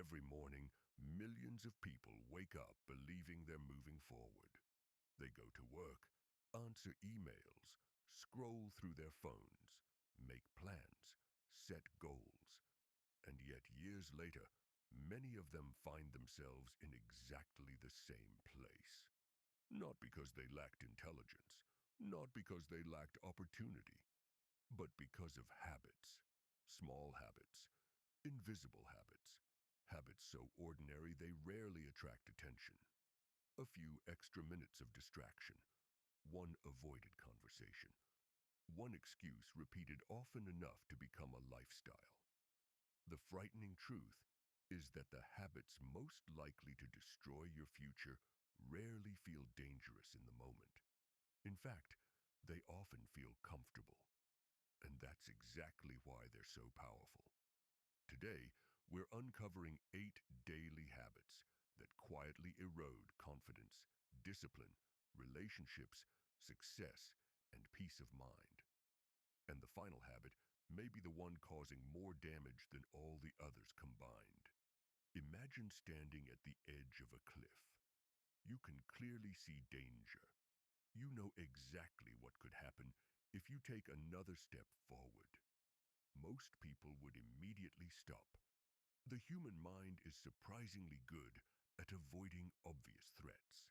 Every morning, millions of people wake up believing they're moving forward. They go to work, answer emails, scroll through their phones, make plans, set goals, and yet years later, many of them find themselves in exactly the same place. Not because they lacked intelligence, not because they lacked opportunity, but because of habits. Small habits, invisible habits, habits so ordinary they rarely attract attention. A few extra minutes of distraction, one avoided conversation, one excuse repeated often enough to become a lifestyle. The frightening truth is that the habits most likely to destroy your future rarely feel dangerous in the moment. In fact, they often feel comfortable, and that's exactly why they're so powerful. Today, we're uncovering 8 daily habits that quietly erode confidence, discipline, relationships, success, and peace of mind. And the final habit may be the one causing more damage than all the others combined. Imagine standing at the edge of a cliff. You can clearly see danger. You know exactly what could happen if you take another step forward. Most people would immediately stop. The human mind is surprisingly good at avoiding obvious threats.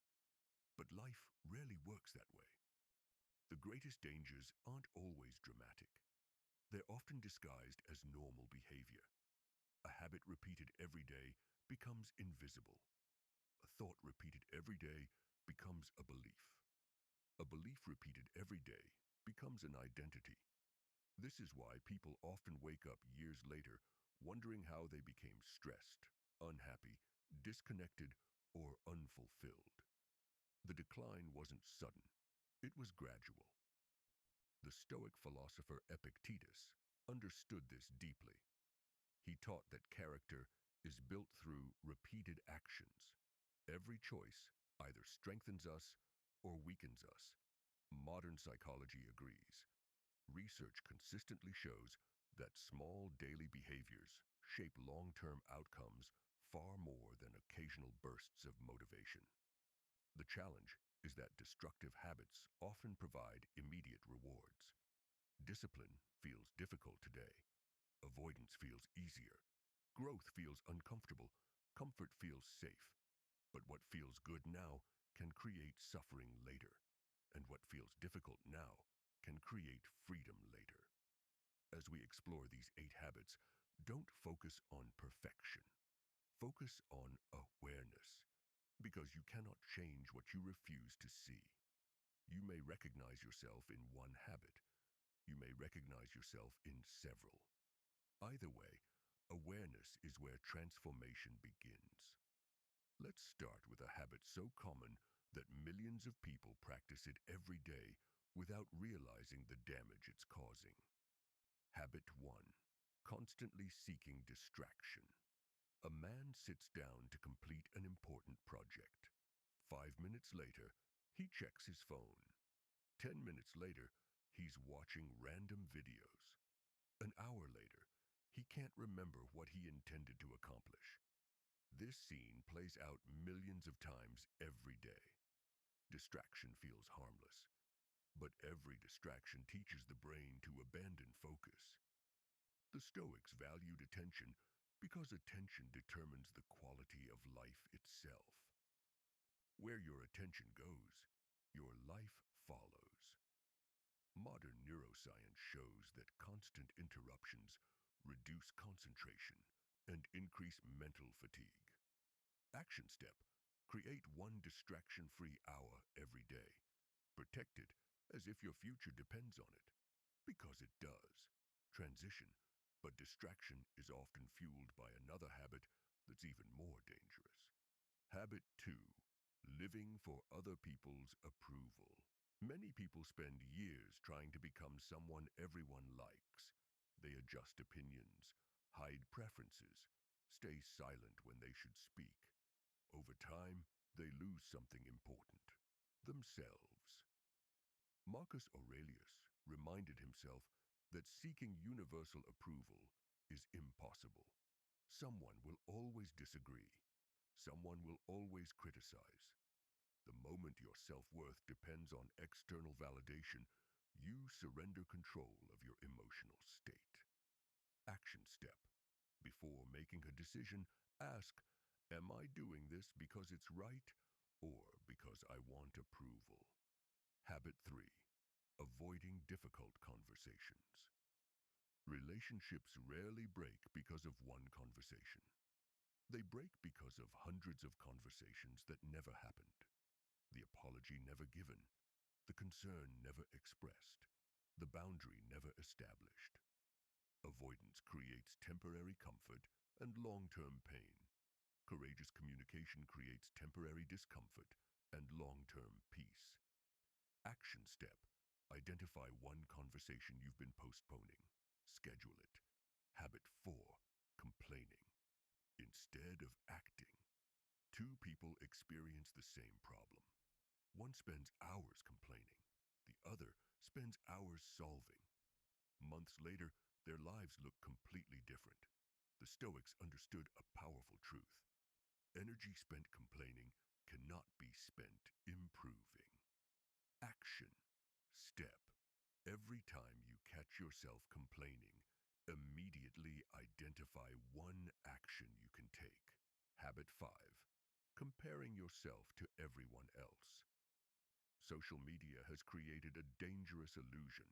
But life rarely works that way. The greatest dangers aren't always dramatic. They're often disguised as normal behavior. A habit repeated every day becomes invisible. A thought repeated every day becomes a belief. A belief repeated every day becomes an identity. This is why people often wake up years later wondering how they became stressed, unhappy, disconnected, or unfulfilled. The decline wasn't sudden. It was gradual. The Stoic philosopher Epictetus understood this deeply. He taught that character is built through repeated actions. Every choice either strengthens us or weakens us. Modern psychology agrees. Research consistently shows that small daily behaviors shape long-term outcomes far more than occasional bursts of motivation. The challenge is that destructive habits often provide immediate rewards. Discipline feels difficult today. Avoidance feels easier. Growth feels uncomfortable. Comfort feels safe. But what feels good now can create suffering later. And what feels difficult now can create freedom later. As we explore these 8 habits, don't focus on perfection. Focus on awareness, because you cannot change what you refuse to see. You may recognize yourself in one habit. You may recognize yourself in several. Either way, awareness is where transformation begins. Let's start with a habit so common that millions of people practice it every day without realizing the damage it's causing. Habit 1. Constantly seeking distraction. A man sits down to complete an important project. 5 minutes later, he checks his phone. 10 minutes later, he's watching random videos. An hour later, he can't remember what he intended to accomplish. This scene plays out millions of times every day. Distraction feels harmless, but every distraction teaches the brain to abandon focus. The Stoics valued attention because attention determines the quality of life itself. Where your attention goes, your life follows. Modern neuroscience shows that constant interruptions reduce concentration and increase mental fatigue. Action step: create one distraction-free hour every day. Protect it as if your future depends on it, because it does. Transition, but distraction is often fueled by another habit that's even more dangerous. Habit 2. Living for other people's approval. Many people spend years trying to become someone everyone likes. They adjust opinions, hide preferences, stay silent when they should speak. Over time, they lose something important: themselves. Marcus Aurelius reminded himself that seeking universal approval is impossible. Someone will always disagree. Someone will always criticize. The moment your self-worth depends on external validation, you surrender control of your emotional state. Action step. Before making a decision, ask, am I doing this because it's right or because I want approval? Habit 3. Avoiding difficult conversations. Relationships rarely break because of one conversation. They break because of hundreds of conversations that never happened. The apology never given, the concern never expressed, the boundary never established. Avoidance creates temporary comfort and long-term pain. Courageous communication creates temporary discomfort and long-term peace. Action step. Identify one conversation you've been postponing. Schedule it. Habit 4. Complaining. Instead of acting. Two people experience the same problem. One spends hours complaining. The other spends hours solving. Months later, their lives look completely different. The Stoics understood a powerful truth. Energy spent complaining cannot be spent improving. Action. Step. Every time you catch yourself complaining, immediately identify one action you can take. Habit 5. Comparing yourself to everyone else. Social media has created a dangerous illusion.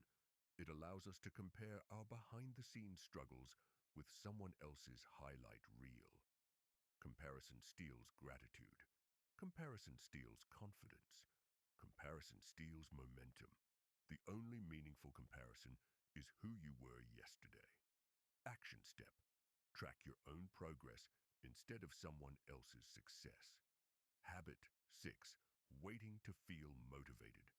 It allows us to compare our behind-the-scenes struggles with someone else's highlight reel. Comparison steals gratitude. Comparison steals confidence. Comparison steals momentum. The only meaningful comparison is who you were yesterday. Action step. Track your own progress instead of someone else's success. Habit 6. Waiting to feel motivated.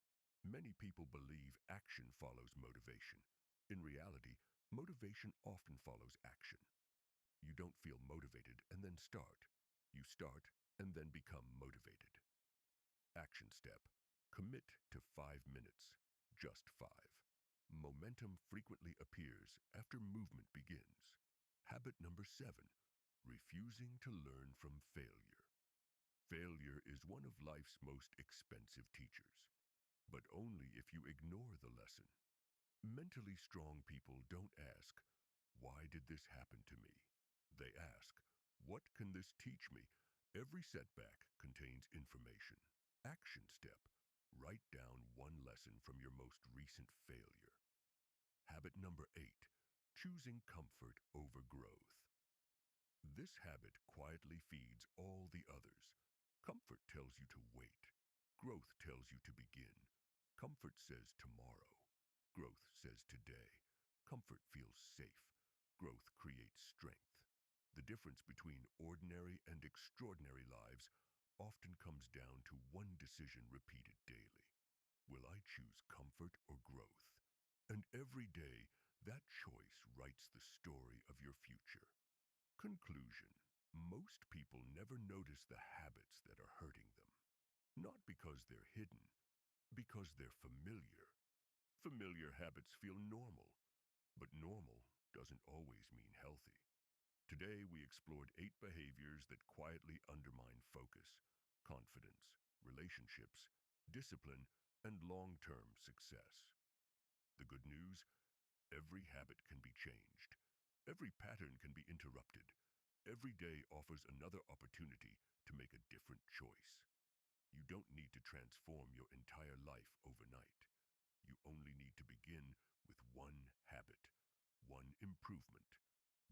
Many people believe action follows motivation. In reality, motivation often follows action. You don't feel motivated and then start. You start and then become motivated. Action step. Commit to 5 minutes. Just 5. Momentum frequently appears after movement begins. Habit number 7. Refusing to learn from failure. Failure is one of life's most expensive teachers, but only if you ignore the lesson. Mentally strong people don't ask, why did this happen to me? They ask, what can this teach me? Every setback contains information. Action step. Write down one lesson from your most recent failure. Habit number 8. Choosing comfort over growth. This habit quietly feeds all the others. Comfort tells you to wait. Growth tells you to begin. Comfort says tomorrow. Growth says today. Comfort feels safe. Growth creates strength. The difference between ordinary and extraordinary lives often comes down to one decision repeated daily. Will I choose comfort or growth? And every day, that choice writes the story of your future. Conclusion. Most people never notice the habits that are hurting them. Not because they're hidden, because they're familiar. Familiar habits feel normal, but normal doesn't always mean healthy. Today, we explored 8 behaviors that quietly undermine focus, confidence, relationships, discipline, and long-term success. The good news: every habit can be changed. Every pattern can be interrupted. Every day offers another opportunity to make a different choice. You don't need to transform your entire life overnight. You only need to begin with one habit, one improvement,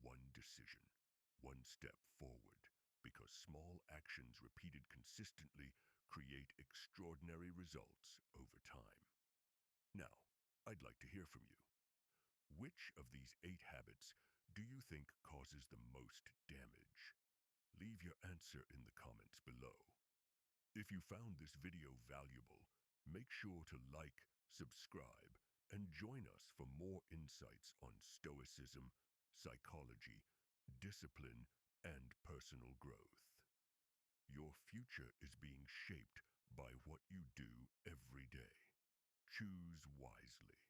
one decision, one step forward, because small actions repeated consistently create extraordinary results over time. Now, I'd like to hear from you. Which of these 8 habits do you think causes the most damage? Leave your answer in the comments below. If you found this video valuable, make sure to like, subscribe, and join us for more insights on Stoicism, psychology, discipline, and personal growth. Your future is being shaped by what you do every day. Choose wisely.